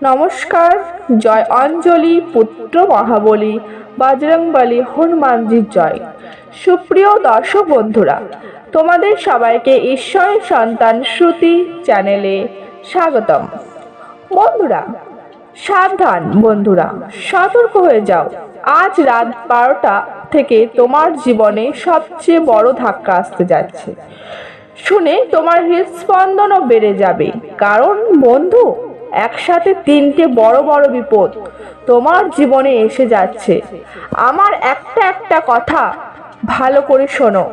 নমস্কার। জয় অঞ্জলি পুত্র মহাবলী বজরংবলী হনুমানজির জয়। সুপ্রিয় দর্শক বন্ধুরা, তোমাদের সবাইকে ঈশ্বরের সন্তান শ্রুতি চ্যানেলে স্বাগতম। বন্ধুরা সাবধান, বন্ধুরা সতর্ক হয়ে যাও। আজ রাত 12টা থেকে তোমার জীবনে সবচেয়ে বড় ধাক্কা আসতে যাচ্ছে। শুনে তোমার হৃদস্পন্দনও বেড়ে যাবে, কারণ বন্ধু একসাথে 3টে বড় বড় বিপদ তোমার জীবনে এসে যাচ্ছে। আমার একটা কথা ভালো করে শোনো,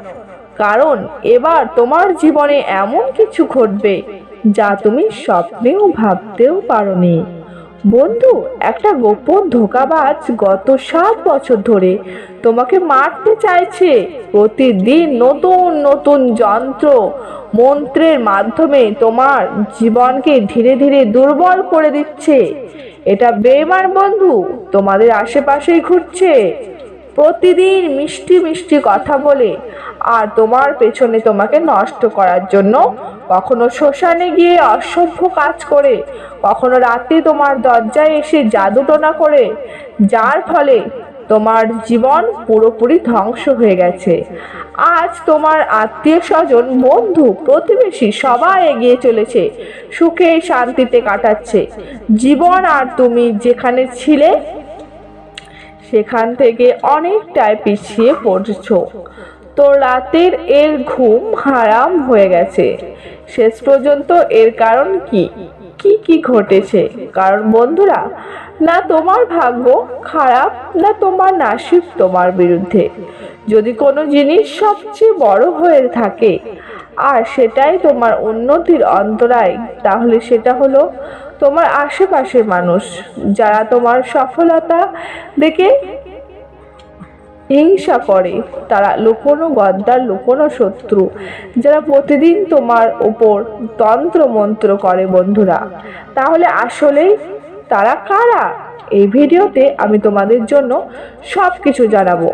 কারণ এবার তোমার জীবনে এমন কিছু ঘটবে যা তুমি স্বপ্নেও ভাবতেও পারোনি। বন্ধু, একটা গোপন ধোঁকাবাজ গত 7 বছর ধরে তোমাকে মারতে চাইছে। প্রতিদিন নতুন নতুন যন্ত্র মন্ত্রের মাধ্যমে তোমার জীবনকে ধীরে ধীরে দুর্বল করে দিচ্ছে। এটা বেঈমান বন্ধু তোমাদের আশেপাশেই ঘুরছে, প্রতিদিন মিষ্টি মিষ্টি কথা বলে আর তোমার পেছনে তোমাকে নষ্ট করার জন্য। কখনো শ্মশানে গিয়ে অসভ্য কাজ করে, কখনো রাতে তোমার দরজায় এসে জাদুটোনা করে, যার ফলে তোমার জীবন পুরোপুরি ধ্বংস হয়ে গেছে। আজ তোমার আত্মীয় স্বজন, বন্ধু, প্রতিবেশী সবাই এগিয়ে চলেছে, সুখে শান্তিতে কাটাচ্ছে জীবন, আর তুমি যেখানে ছিলে সেখান থেকে অনেকটাই পিছিয়ে পড়ছো। তো রাতের এর ঘুম হারাম হয়ে গেছে। শেষ পর্যন্ত এর কারণ কি কি ঘটেছে? কারণ বন্ধুরা, না তোমার ভাগ্য খারাপ, না তোমার নাসিব তোমার বিরুদ্ধে। যদি কোনো জিনিস সবচেয়ে বড় হয়ে থাকে আর সেটাই তোমার উন্নতির অন্তরায়, তাহলে সেটা হলো তোমার আশেপাশের মানুষ, যারা তোমার সফলতা দেখে হিংসা করে। তারা লুকোনো গদ্দার, লুকোনো শত্রু, যারা প্রতিদিন তোমার উপর তন্ত্র মন্ত্র করে। বন্ধুরা, তাহলে আসলেই তারা কারা? এই ভিডিওতে আমি তোমাদের জন্য সবকিছু জানাবো।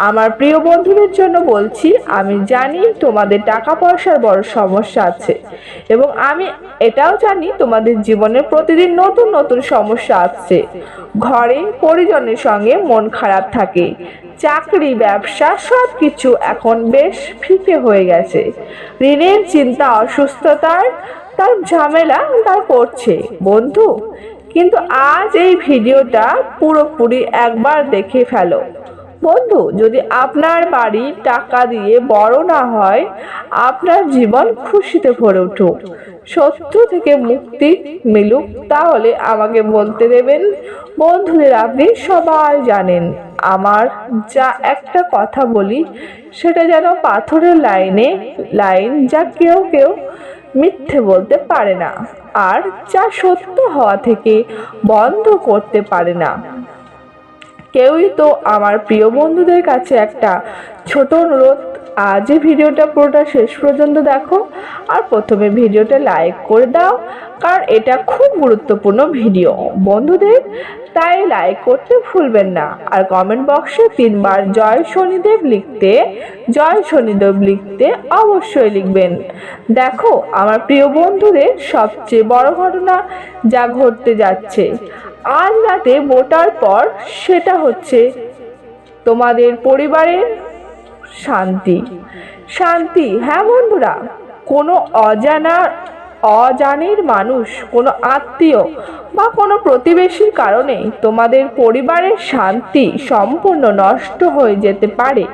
আমার প্রিয় বন্ধুদের জন্য বলছি, আমি জানি তোমাদের টাকা পয়সার বড় সমস্যা আছে, এবং আমি এটাও জানি তোমাদের জীবনে প্রতিদিন নতুন নতুন সমস্যা আসছে। ঘরে পরিজনের সঙ্গে মন খারাপ থাকে, চাকরি ব্যবসা সবকিছু এখন বেশ ফিকে হয়ে গেছে। ঋণের চিন্তা, অসুস্থতার তার ঝামেলা তার করছে। বন্ধু, কিন্তু আজ এই ভিডিওটা পুরোপুরি একবার দেখে ফেলো। বন্ধু, যদি আপনার বাড়ি টাকা দিয়ে বড় না হয়, আপনার জীবন খুশিতে ভরে উঠুক, শত্রু থেকে মুক্তি মিলুক, তাহলে আমাকে বলতে দেবেন। বন্ধুদের, আপনি সবাই জানেন আমার যা একটা কথা বলি সেটা যেন পাথরের লাইন, যা কেউ মিথ্যে বলতে পারে না, আর যা সত্য হওয়া থেকে বন্ধ করতে পারে না কেউই। তো আমার প্রিয় বন্ধুদের কাছে একটা ছোট অনুরোধ, আজ এই ভিডিওটা পুরোটা শেষ পর্যন্ত দেখো, আর প্রথমে ভিডিওটা লাইক করে দাও, কারণ এটা খুব গুরুত্বপূর্ণ ভিডিও বন্ধুদের, তাই লাইক করতে ভুলবেন না। আর কমেন্ট বক্সে 3 বার জয় শনিদেব লিখতে অবশ্যই লিখবেন। দেখো আমার প্রিয় বন্ধুদের, সবচেয়ে বড় ঘটনা যা ঘটতে যাচ্ছে আজ রাতে ভোটার পর, সেটা হচ্ছে তোমাদের পরিবারের শান্তি। হ্যাঁ বন্ধুরা, কোনো অজানের মানুষ, কোনো আত্মীয় বা কোনো প্রতিবেশীর কারণে তোমাদের পরিবারের শান্তি সম্পূর্ণ নষ্ট হয়ে যেতে পারে।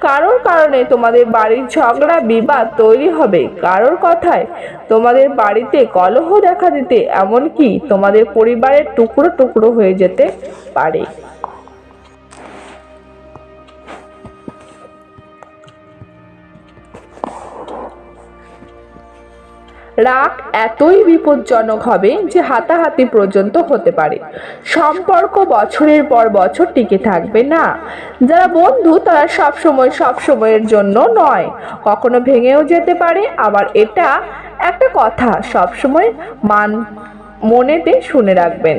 কারোর কারণে তোমাদের বাড়ির ঝগড়া বিবাদ তৈরি হবে, কারোর কথায় তোমাদের বাড়িতে কলহ দেখা দিতে, এমনকি তোমাদের পরিবারের টুকরো টুকরো হয়ে যেতে পারে। রাগ এতই বিপজ্জনক হবে যে হাতাহাতি পর্যন্ত হতে পারে। সম্পর্ক বছরের পর বছর টিকে থাকবে না। যারা বন্ধু তারা সবসময়ের জন্য নয়, কখনো ভেঙেও যেতে পারে। আবার এটা একটা কথা সবসময় মনেতে শুনে রাখবেন,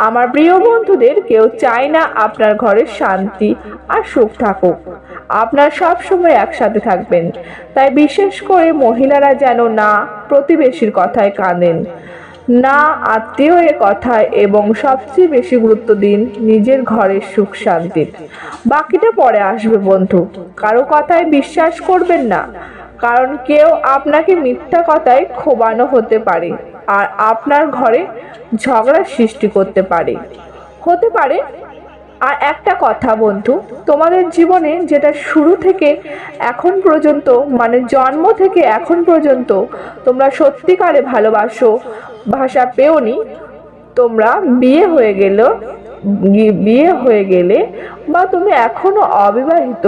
আমার প্রিয় বন্ধুদের, কেউ চায় না আপনার ঘরে শান্তি আর সুখ থাকুক। আপনার সব সময় একসাথে থাকবেন। তাই বিশেষ করে মহিলারা যেন না প্রতিবেশীর কথায় কাঁদেন। না আত্মীয়ের কথায় এবং সবচেয়ে বেশি গুরুত্ব দিন নিজের ঘরের সুখ শান্তির। বাকিটা পরে আসবে বন্ধু। কারো কথায় বিশ্বাস করবেন না, কারণ কেউ আপনাকে মিথ্যা কথায় খোবানো হতে পারে আর আপনার ঘরে ঝগড়ার সৃষ্টি হতে পারে। আর একটা কথা বন্ধু, তোমাদের জীবনে যেটা শুরু থেকে এখন পর্যন্ত, মানে জন্ম থেকে এখন পর্যন্ত তোমরা সত্যিকারে ভাষা পেওনি, তোমরা বিয়ে হয়ে গেলে বা তুমি এখনো অবিবাহিত,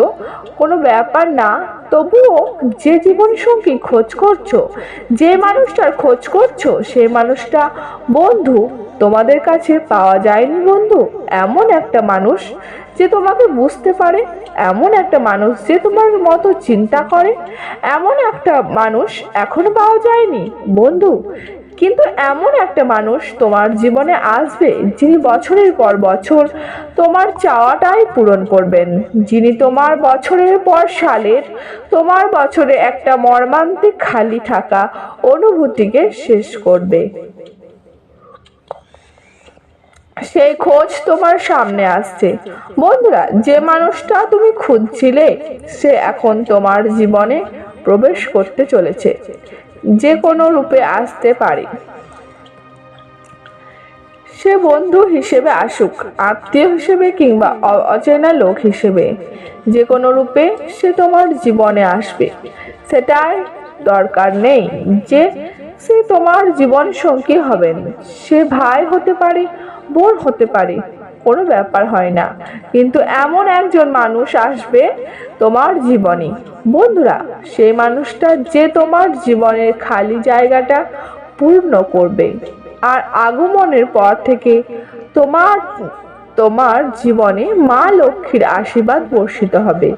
কোনো ব্যাপার না। তবুও যে জীবন সঙ্গী খোঁজ করছো, যে মানুষটার খোঁজ করছো, সেই মানুষটা বন্ধু তোমাদের কাছে পাওয়া যায়নি বন্ধু। এমন একটা মানুষ যে তোমাকে বুঝতে পারে, এমন একটা মানুষ যে তোমার মতো চিন্তা করে, এমন একটা মানুষ এখনো পাওয়া যায়নি বন্ধু। কিন্তু এমন একটা মানুষ তোমার জীবনে আসবে যিনি বছরের পর বছর তোমার চাওয়াটাই পূরণ করবেন, যিনি তোমার বছরের পর সালের, তোমার বছরে একটা মর্মান্তিক খালি থাকা অনুভূতিকে শেষ করবে। সেই খোঁজ তোমার সামনে আসছে বন্ধুরা। যে মানুষটা তুমি খুঁজছিলে সে এখন তোমার জীবনে প্রবেশ করতে চলেছে, যে কোনো রূপে আসতে পারে। সে বন্ধু হিসেবে আসুক, আত্মীয় হিসেবে কিংবা অচেনা লোক হিসেবে, যে কোনো রূপে সে তোমার জীবনে আসবে। সেটার দরকার নেই যে সে তোমার জীবন সঙ্গী হবেন। সে ভাই হতে পারে, বোন হতে পারে, কোনো ব্যাপার হয় না। কিন্তু এমন একজন মানুষ আসবে তোমার জীবনে বন্ধুরা, সেই মানুষটা যে তোমার জীবনের খালি জায়গাটা পূর্ণ করবে। আর আগমনের পর থেকে তোমার তোমার জীবনে মা লক্ষ্মীর আশীর্বাদ বর্ষিত হবে।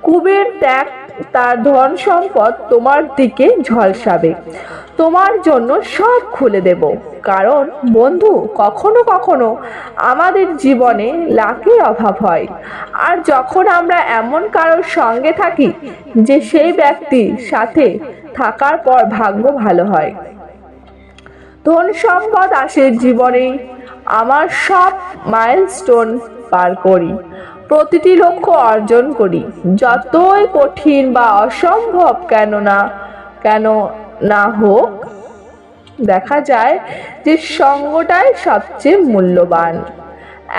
কুবের ত্যাগ তার ধন সম্পদ তোমার দিকে ঝলসাবে। তোমার জন্য সব খুলে দেব। কারণ বন্ধু, কখনো কখনো আমাদের জীবনে লাকের অভাব হয়, আর যখন আমরা এমন কারোর সঙ্গে থাকি যে সেই ব্যক্তির সাথে থাকার পর ভাগ্য ভালো হয়। ধন সম্পদ আসে জীবনে, আমার সব মাইলস্টোন পার করি, প্রতিটি লক্ষ্য অর্জন করি, যতই কঠিন বা অসম্ভব কেন না হোক। দেখা যায় যে সঙ্গটাই সবচেয়ে মূল্যবান।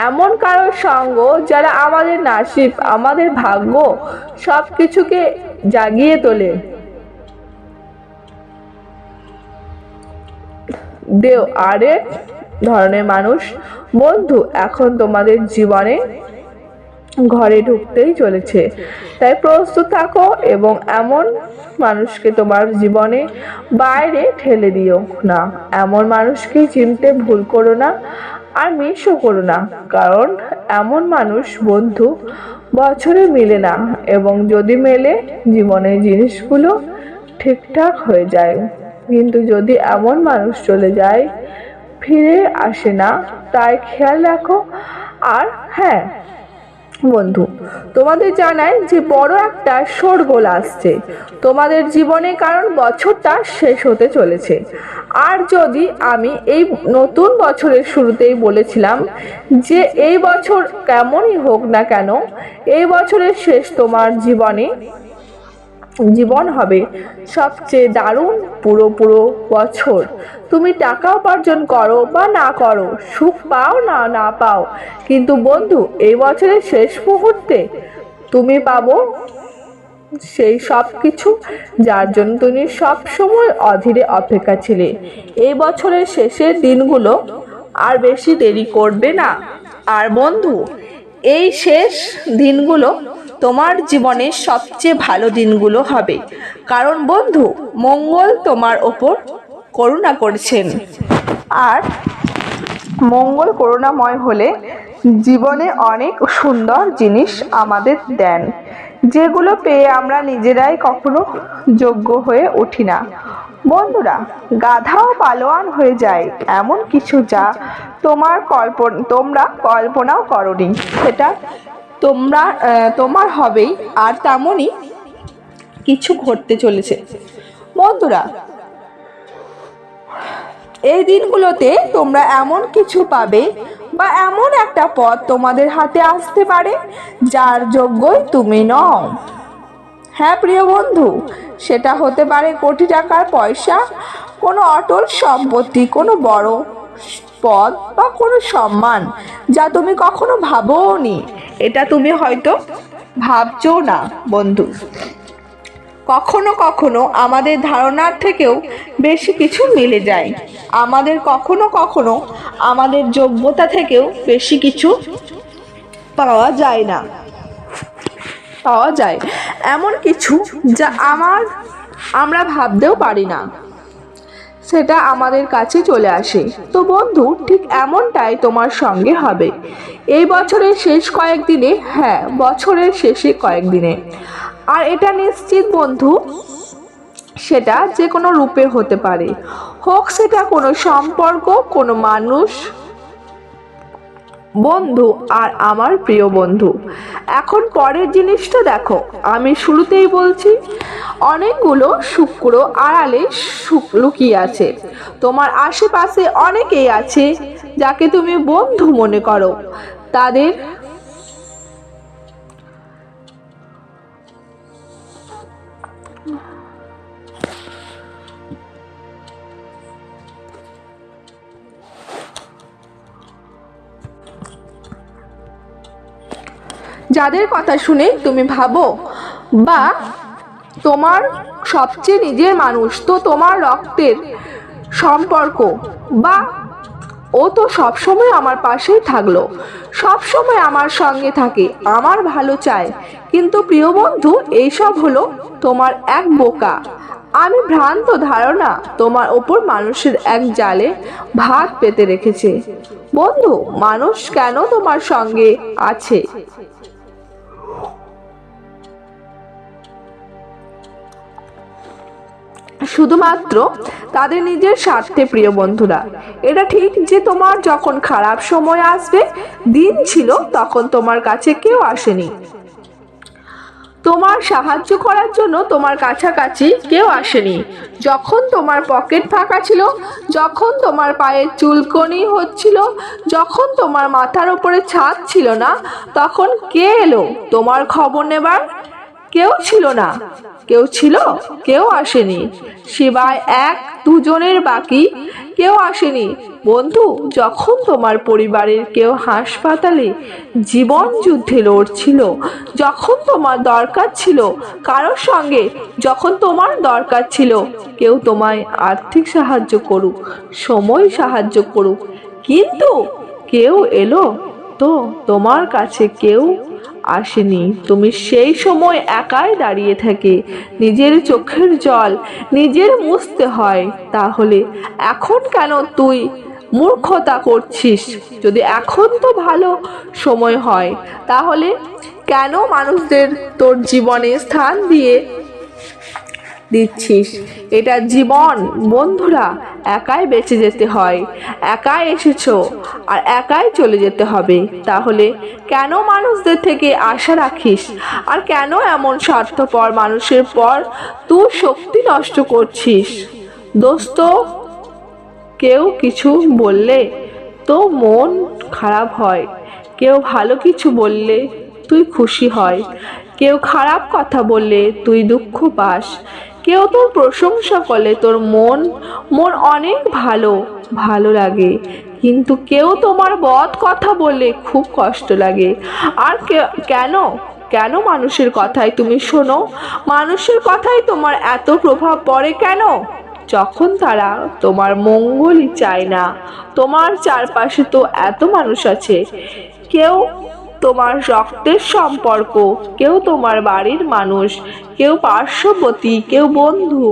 এমন কারো সঙ্গ যারা আমাদের নসিব, আমাদের ভাগ্য সবকিছুকে জাগিয়ে তোলে। আরেক ধরনের মানুষ বন্ধু এখন তোমাদের জীবনে ঘরে ঢুকতেই চলেছে, তাই প্রস্তুত থাকো এবং এমন মানুষকে তোমার জীবনে বাইরে ঠেলে দিও না। এমন মানুষকে চিনতে ভুল করো না আর মিসও করো না, কারণ এমন মানুষ বন্ধু বছরে মেলে না, এবং যদি মেলে জীবনের জিনিসগুলো ঠিকঠাক হয়ে যায়। কিন্তু যদি এমন মানুষ চলে যায়, ফিরে আসে না, তাই খেয়াল রাখো। আর হ্যাঁ বন্ধু, তোমাদের জানাই যে বড় একটা শোরগোল আসছে তোমাদের জীবনে, কারণ বছরটা শেষ হতে চলেছে। আর যদি আমি এই নতুন বছরের শুরুতেই বলেছিলাম যে এই বছর কেমনই হোক না কেন, এই বছরের শেষ তোমার জীবন হবে সবচেয়ে দারুণ পুরো বছর। তুমি টাকা উপার্জন করো বা না করো, সুখ পাও না পাও, কিন্তু বন্ধু এই বছরের শেষ মুহূর্তে তুমি পাবো সেই সব কিছু যার জন্য তুমি সব সময় অধীরে অপেক্ষা ছিলে। এই বছরের শেষের দিনগুলো আর বেশি দেরি করবে না। আর বন্ধু, এই শেষ দিনগুলো তোমার জীবনের সবচেয়ে ভালো দিনগুলো হবে, কারণ বন্ধু মঙ্গল তোমার ওপর করুণা করেছেন। আর মঙ্গল করুণাময় হলে জীবনে অনেক সুন্দর জিনিস আমাদের দেন, যেগুলো পেয়ে আমরা নিজেরাই কখনো যোগ্য হয়ে উঠি না। বন্ধুরা, গাধাও পালোয়ান হয়ে যায় এমন কিছু যা তোমরা কল্পনাও করনি, সেটা তোমার হবেই, আর তেমনই কিছু ঘটতে চলেছে। বন্ধুরা, এই দিনগুলোতে তোমরা এমন কিছু পাবে বা এমন একটা পথ তোমাদের হাতে আসতে পারে যার যোগ্যই তুমি নও। হ্যাঁ প্রিয় বন্ধু, সেটা হতে পারে কোটি টাকার পয়সা, কোনো অটল সম্পত্তি, কোনো বড় পদ বা কোনো সম্মান যা তুমি কখনো ভাবোনি। এটা তুমি হয়তো ভাবছো না বন্ধু। কখনো কখনো আমাদের ধারণার থেকেও বেশি কিছু মিলে যায়। কখনো কখনো আমাদের যোগ্যতা থেকেও বেশি কিছু পাওয়া যায় না, পাওয়া যায় এমন কিছু যা আমরা ভাবতেও পারি না, সেটা আমাদের কাছে চলে আসে। তো বন্ধু, ঠিক এমনটাই তোমার সঙ্গে হবে এই বছরের শেষ কয়েকদিনে। হ্যাঁ, বছরের শেষে কয়েকদিনে। আর এটা নিশ্চিত বন্ধু, সেটা যে কোনো রূপে হতে পারে, হোক সেটা কোনো সম্পর্ক, কোনো মানুষ। বন্ধু আর আমার প্রিয় বন্ধু, এখন পরের জিনিসটা দেখো। আমি শুরুতেই বলছি, অনেকগুলো শুক্র আড়ালে লুকিয়ে আছে। তোমার আশেপাশে অনেকেই আছে যাকে তুমি বন্ধু মনে করো। তাদের যাদের কথা শুনে তুমি ভাবো বা তোমার সবচেয়ে নিজের মানুষ, তো তোমার রক্তের সম্পর্ক, বা ও তো সবসময় আমার পাশেই থাকলো, সবসময় আমার সঙ্গে থাকে, আমার ভালো চায়। কিন্তু প্রিয় বন্ধু, এইসব হলো তোমার এক বোকা আমি ভ্রান্ত ধারণা তোমার ওপর মানুষের এক জালে ভাত পেতে রেখেছে। বন্ধু, মানুষ কেন তোমার সঙ্গে আছে? শুধুমাত্র তাদের নিজের স্বার্থে। প্রিয় বন্ধুরা, এটা ঠিক যে তোমার যখন খারাপ সময় আসবে, দিন ছিল, তখন তোমার কাছে কেউ আসেনি। তোমার সাহায্য করার জন্য তোমার কাছাকাছি কেউ আসেনি। যখন তোমার পকেট ফাঁকা ছিল, যখন তোমার পায়ের চুলকনি হচ্ছিল, যখন তোমার মাথার উপরে ছাদ ছিল না, তখন কে এলো তোমার খবর নেবার? কেউ ছিল না। কেউ ছিল? কেউ আসেনি। শিবায় এক দুজনের বাকি কেউ আসেনি। বন্ধু, যখন তোমার পরিবারের কেউ হাসপাতালে জীবন যুদ্ধে লড়ছিল, যখন তোমার দরকার ছিল কারোর সঙ্গে, যখন তোমার দরকার ছিল কেউ তোমায় আর্থিক সাহায্য করুক, সময় সাহায্য করুক, কিন্তু কেউ এলো? তো তোমার কাছে কেউ আসেনি। তুমি সেই সময় একাই দাঁড়িয়ে থাকে, নিজের চোখের জল নিজের মুছতে হয়। তাহলে এখন কেন তুই মূর্খতা করছিস? যদি এখন তো ভালো সময় হয়, তাহলে কেন মানুষদের তোর জীবনে স্থান দিচ্ছিস? এটা জীবন বন্ধুরা, একাই বেঁচে যেতে হয়। একাই এসেছো আর একাই চলে যেতে হবে। তাহলে কেন মানুষদের থেকে আশা রাখিস? আর কেন এমন স্বার্থপর মানুষের পর তুই শক্তি নষ্ট করছিস? দোস্ত, কেউ কিছু বললে তো মন খারাপ হয়, কেউ ভালো কিছু বললে তুই খুশি হয়, কেউ খারাপ কথা বললে তুই দুঃখ পাস, কেউ তোর প্রশংসা করলে তোর মন অনেক ভালো লাগে, কিন্তু কেউ তোমার বদ কথা বললে খুব কষ্ট লাগে। আর কেন কেন মানুষের কথাই তুমি শোনো? মানুষের কথাই তোমার এত প্রভাব পড়ে কেন? যখন তারা তোমার মঙ্গলই চায় না। তোমার চারপাশে তো এত মানুষ আছে, কেউ তোমার রক্তের সম্পর্ক, কেউ তোমার বাড়ির মানুষ, কেউ পার্শ্ববর্তী, কেউ বন্ধু,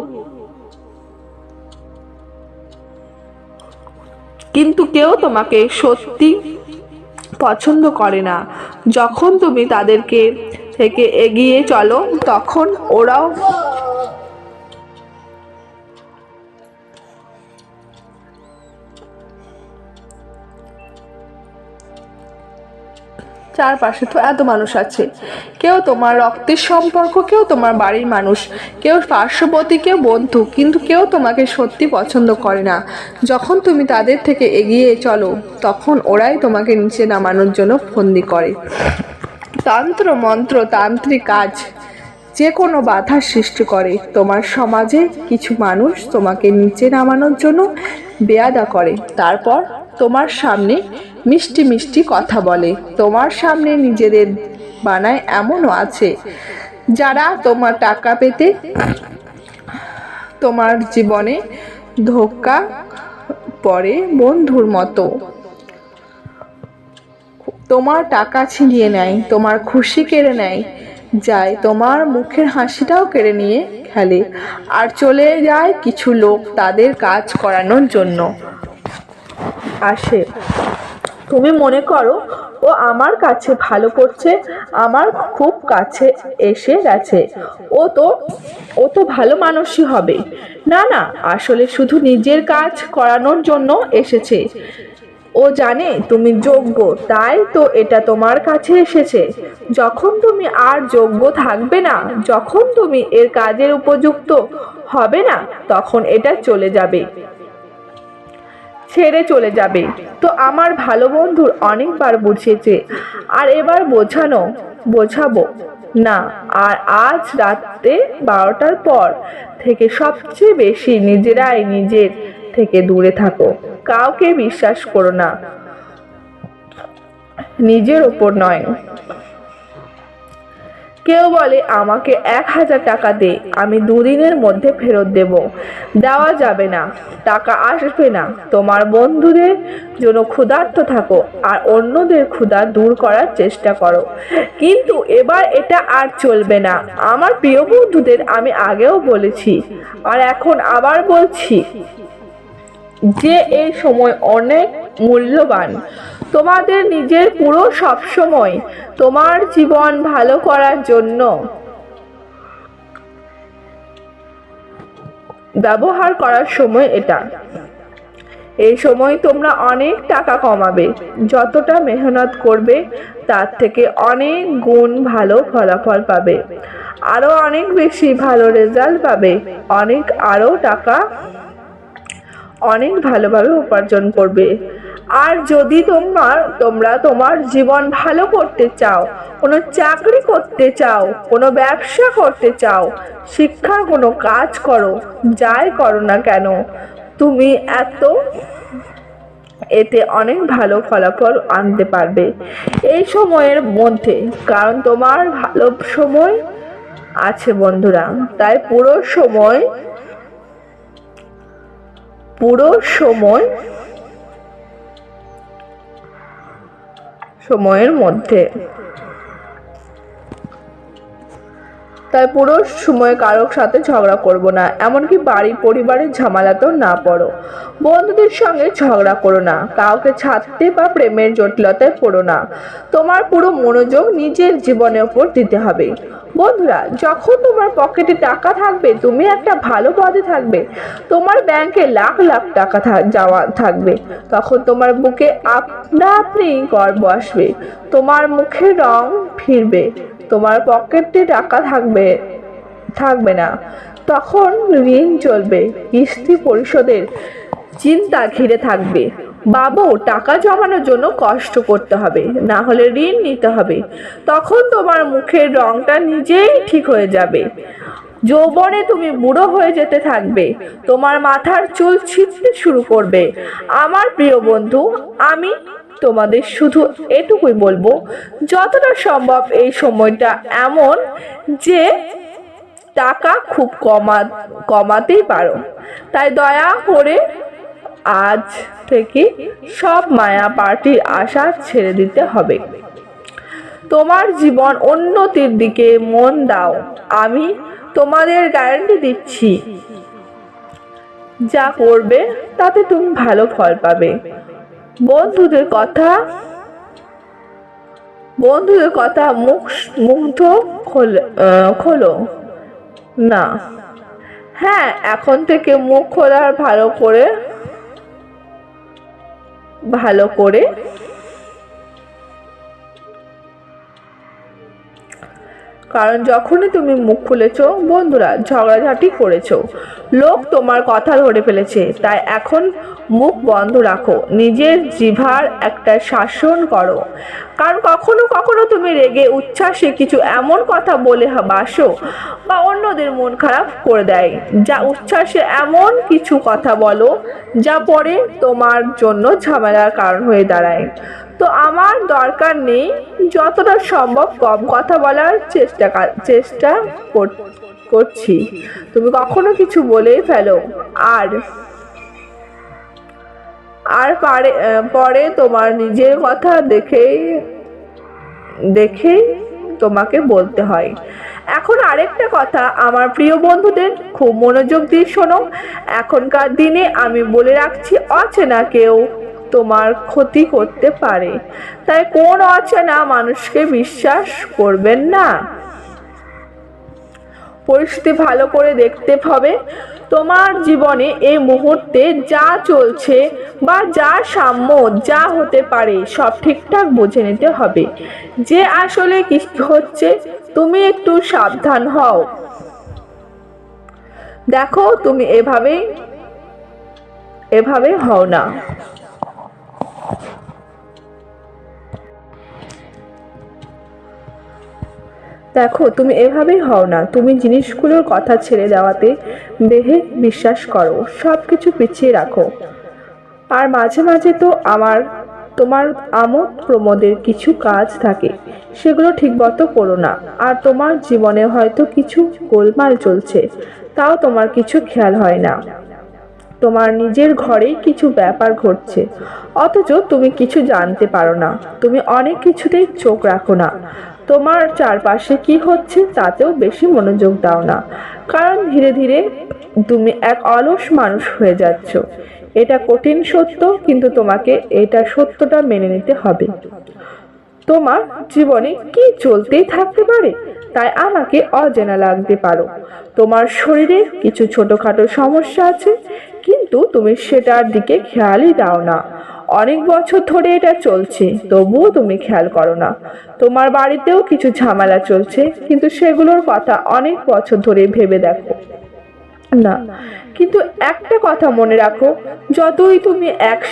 কিন্তু কেউ তোমাকে সত্যি পছন্দ করে না। যখন তুমি তাদেরকে থেকে এগিয়ে চলো, তখন ওরাও চারপাশে তো এত মানুষ আছে, কেউ তোমার রক্তের সম্পর্ক, কেউ তোমার বাড়ির মানুষ, কেউ পার্শ্ববর্তী, কেউ বন্ধু, কিন্তু কেউ তোমাকে সত্যি পছন্দ করে না। যখন তুমি তাদের থেকে এগিয়ে চলো তখন ওরাই তোমাকে নিচে নামানোর জন্য ফন্দি করে। তন্ত্র মন্ত্র তান্ত্রিক কাজ যে কোনো বাধার সৃষ্টি করে। তোমার সমাজে কিছু মানুষ তোমাকে নিচে নামানোর জন্য বেয়াদা করে, তারপর তোমার সামনে মিষ্টি মিষ্টি কথা বলে। তোমার সামনে নিজেদের বানায়। এমনও আছে যারা তোমার টাকা পেতে তোমার জীবনে ধোঁকা পড়ে বন্ধুর মতো। তোমার টাকা ছিনিয়ে নেয়, তোমার খুশি কেড়ে নেয় যায়, তোমার মুখের হাসিটাও কেড়ে নিয়ে খেলে। আর চলে যায় কিছু লোক তাদের কাজ করানোর জন্য আসে। তুমি মনে করো ও আমার কাছে ভালো করছে, আমার খুব কাছে এসে গেছে, ও তো ভালো মানুষই হবে। না না, আসলে শুধু নিজের কাজ করানোর জন্য এসেছে। ও জানে তুমি যোগ্য, তাই তো এটা তোমার কাছে এসেছে। যখন তুমি আর যোগ্য থাকবে না, যখন তুমি এর কাজের উপযুক্ত হবে না, তখন এটা চলে যাবে, ছেড়ে চলে যাবে। তো আমার ভালো বন্ধুর অনেকবার বুঝিয়েছে, আর এবার বোঝাবো না। আর আজ রাতে 12টার পর থেকে সবচেয়ে বেশি নিজেরাই নিজের থেকে দূরে থাকো। কাউকে বিশ্বাস করো না, নিজের ওপর নয়। কেউ বলে আমাকে 1000 টাকা দে, আমি 2 দিনের মধ্যে ফেরত দেব। দেওয়া যাবে না, টাকা আসবে না। তোমার বন্ধুদের জন্য ক্ষুধার্ত থাকো আর অন্যদের ক্ষুধা দূর করার চেষ্টা করো। কিন্তু এবার এটা আর চলবে না। আমার প্রিয় বন্ধুদের, আমি আগেও বলেছি আর এখন আবার বলছি যে এই সময় অনেক মূল্যবান। তোমাদের নিজের পুরো সবসময় তোমার জীবন ভালো করার জন্য ব্যবহার করার সময় এটা। এই সময় তোমরা অনেক টাকা কমাবে, যতটা মেহনত করবে তার থেকে অনেক গুণ ভালো ফলাফল পাবে, আরো অনেক বেশি ভালো রেজাল্ট পাবে, আরো টাকা অনেক ভালোভাবে উপার্জন করবে। আর যদি তোমরা তোমার জীবন ভালো করতে চাও, কোনো চাকরি করতে চাও, কোনো ব্যবসা করতে চাও, শিক্ষার কোনো কাজ করো, যাই করো না কেন, তুমি এতে অনেক ভালো ফলাফল আনতে পারবে এই সময়ের মধ্যে। কারণ তোমার ভালো সময় আছে বন্ধুরা। তাই পুরো সময়ের মধ্যে তাই পুরো সময় কারোর সাথে ঝগড়া করবো না, এমনকি বাড়ি পরিবারের ঝামেলাতেও না পড়ো। বন্ধুদের সঙ্গে ঝগড়া করো না, কাউকে ছাড়তে বা প্রেমের জটিলতায় পড়ো না। তোমার পুরো মনোযোগ নিজের জীবনের উপর দিতে হবে। বন্ধুরা, যখন তোমার পকেটে টাকা থাকবে, তুমি একটা ভালো পদে থাকবে, তোমার ব্যাংকে লাখ লাখ টাকা যাওয়া থাকবে, তখন তোমার বুকে আপনা আপনি গর্ব আসবে, তোমার মুখে রং ফিরবে, তোমার পকেটে টাকা থাকবে না। তখন ঋণ চলবে, কিস্তি পরিশোধের চিন্তা ঘিরে থাকবে। বাবু, টাকা জমানোর জন্য কষ্ট করতে হবে, না হলে ঋণ নিতে হবে। তখন তোমার মুখের রংটা নিজেই ঠিক হয়ে যাবে। যৌবনে তুমি বুড়ো হয়ে যেতে থাকবে, তোমার মাথার চুল ছিঁড়তে শুরু করবে। আমার প্রিয় বন্ধু, আমি তোমাদের শুধু এটুকুই বলবো, যতটা সম্ভব এই সময়টা এমন যে টাকা খুব কমাতেই পারো। তাই দয়া করে আজ থেকে সব মায়া পার্টির আশা ছেড়ে দিতে হবে। তোমার জীবন উন্নতির দিকে মন দাও। আমি তোমাদের গ্যারান্টি দিচ্ছি, যা করবে তাতে তুমি ভালো ফল পাবে। বন্ধুদের কথা মুগ্ধ খোলো না। হ্যাঁ, এখন থেকে মুখ খোলার ভালো করে কারণ যখনই তুমি মুখ খুলেছ বন্ধুরা ঝগড়াঝাটি করেছ, লোক তোমার কথা ধরে ফেলেছে। তাই এখন মুখ বন্ধ রাখো, নিজের জিহ্বার একটা শাসন করো। কারণ কখনো কখনো তুমি রেগে উচ্ছ্বাসে কিছু এমন কথা বলে বাসো বা অন্যদের মন খারাপ করে দেয়, যা উচ্ছ্বাসে এমন কিছু কথা বলো যা পরে তোমার জন্য ঝামেলার কারণ হয়ে দাঁড়ায়। তো আমার দরকার নেই, যতটা সম্ভব কম কথা বলার চেষ্টা করছি। তুমি কখনো কিছু বলেই ফেলো আর আর পরে তোমার নিজের কথা দেখেই তোমাকে বলতে হয়। এখন আরেকটা কথা আমার প্রিয় বন্ধুদের, খুব মনোযোগ দিয়ে শোনো। এখনকার দিনে আমি বলে রাখছি, অচেনা কেউ তোমার ক্ষতি করতে পারে। তাই কোন অচেনা মানুষকে বিশ্বাস করবেন না। পরিস্থিতি ভালো করে দেখতে হবে। তোমার জীবনে এই মুহূর্তে যা চলছে বা যা সাম্য, যা হতে পারে সব ঠিকঠাক বুঝে নিতে হবে যে আসলে কি হচ্ছে। তুমি একটু সাবধান হও। দেখো, তুমি এভাবে হও না। দেখো, তুমি এভাবেই হও না। তুমি জিনিসগুলোর কথা ছেড়ে দেওয়াতে দেহে বিশ্বাস করো, সবকিছু পিছিয়ে রাখো। আর মাঝে মাঝে তো তোমার আমোদ প্রমোদের কিছু কাজ থাকে, সেগুলো ঠিকমতো করো না। আর তোমার জীবনে হয়তো কিছু গোলমাল চলছে, তাও তোমার কিছু খেয়াল হয় না। তোমার নিজের ঘরেই কিছু ব্যাপার ঘটছে, অথচ তুমি কিছু জানতে পারো না। তুমি অনেক কিছুতেই চোখ রাখো না। তোমার চারপাশে কি হচ্ছে তাতেও বেশি মনোযোগ দাও না, কারণ ধীরে ধীরে তুমি এক অলস মানুষ হয়ে যাচ্ছ। এটা কঠিন সত্য, কিন্তু তোমাকে এটা সত্যটা মেনে নিতে হবে। তোমার জীবনে কি চলতেই থাকতে পারে, তাই আমাকে অজানা লাগতে পারো। তোমার শরীরে কিছু ছোটখাটো সমস্যা আছে, কিন্তু তুমি সেটার দিকে খেয়ালই দাও না। অনেক বছর ধরে এটা চলছে, তবুও তুমি খেয়াল করো না। তোমার বাড়িতেও কিছু ঝামেলা চলছে, কিন্তু সেগুলোর কথা অনেক বছর ধরে ভেবে দেখো না। কিন্তু একটা কথা মনে রাখো, যতই তুমি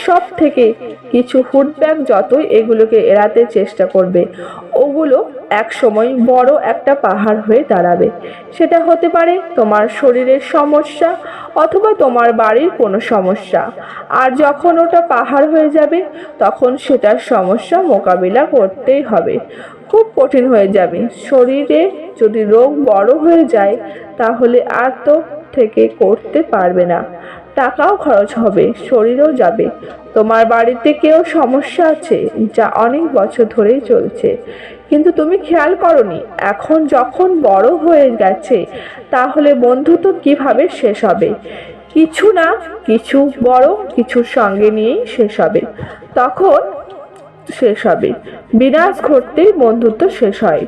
সব থেকে কিছু ফুটব্যাক, যতই এগুলোকে এড়াতে চেষ্টা করবে, ওগুলো এক সময় বড় একটা পাহাড় হয়ে দাঁড়াবে। সেটা হতে পারে তোমার শরীরের সমস্যা অথবা তোমার বাড়ির কোনো সমস্যা। আর যখন ওটা পাহাড় হয়ে যাবে, তখন সেটার সমস্যা মোকাবিলা করতেই হবে। খুব কঠিন হয়ে যাবে। শরীরে যদি রোগ বড় হয়ে যায়, তাহলে আর তো থেকে করতে পারবে না। টাকাও খরচ হবে, শরীরও যাবে। তোমার বাড়িতে কেউ সমস্যা আছে যা অনেক বছর ধরেই চলছে, কিন্তু তুমি খেয়াল করনি। এখন যখন বড় হয়ে গেছে, তাহলে বন্ধুত্ব কিভাবে শেষ হবে? কিছু না কিছু বড় কিছুর সঙ্গে নিয়েই শেষ হবে। তখন শেষ হবে, বিনাশ ঘটতেই বন্ধুত্ব শেষ হয়।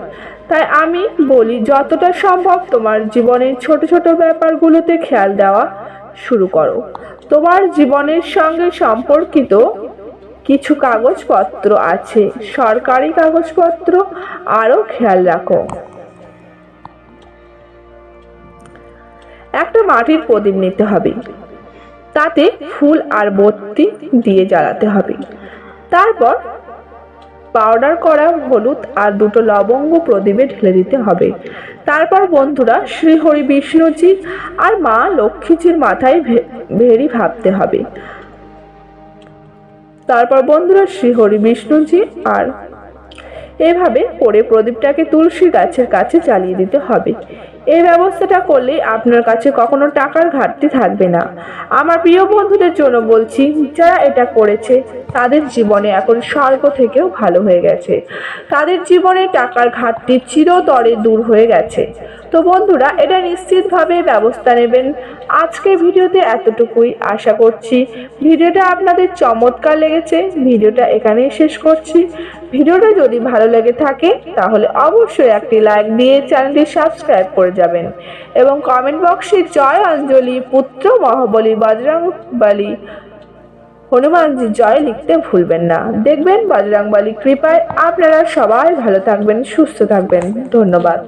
তাই আমি বলি, যতটা সম্ভব তোমার জীবনের ছোট ছোট ব্যাপারগুলোতে খেয়াল দেওয়া শুরু করো। তোমার জীবনের সঙ্গে সম্পর্কিত কিছু কাগজপত্র আছে, সরকারি কাগজপত্র, আরো খেয়াল রাখো। একটা মাটির প্রদীপ নিতে হবে, তাতে ফুল আর বত্তি দিয়ে জ্বালাতে হবে। তারপর পাউডার করা হলুদ আর 2টো লবঙ্গ প্রদীপে ঢেলে দিতে হবে। তারপর বন্ধুরা শ্রীহরি বিষ্ণুজি আর মা লক্ষ্মীজির মাথায় ভেরি ভাবতে হবে। তারপর বন্ধুরা শ্রীহরি বিষ্ণুজি আর এভাবে করে প্রদীপটাকে তুলসী গাছের কাছে জ্বালিয়ে দিতে হবে। এই ব্যবস্থাটা করলে আপনার কাছে কখনো টাকার ঘাটতি থাকবে না। আমার প্রিয় বন্ধুদের জন্য বলছি, যারা এটা করেছে তাদের জীবনে এখন স্বর্গ থেকেও ভালো হয়ে গেছে। তাদের জীবনে টাকার ঘাটতি চিরতরে দূর হয়ে গেছে। তো বন্ধুরা, এটা নিশ্চিতভাবে ব্যবস্থা নেবেন। আজকে ভিডিওতে এতটুকুই। আশা করছি ভিডিওটা আপনাদের চমৎকার লেগেছে। ভিডিওটা এখানেই শেষ করছি। ভিডিওটা যদি ভালো লেগে থাকে তাহলে অবশ্যই একটি লাইক দিয়ে চ্যানেলটি সাবস্ক্রাইব করে যাবেন এবং কমেন্ট বক্সে জয় অঞ্জলি পুত্র মহাবলী বজরংবলী হনুমানজি জয় লিখতে ভুলবেন না। দেখবেন বজরংবলী কৃপায় আপনারা সবাই ভালো থাকবেন, সুস্থ থাকবেন। ধন্যবাদ।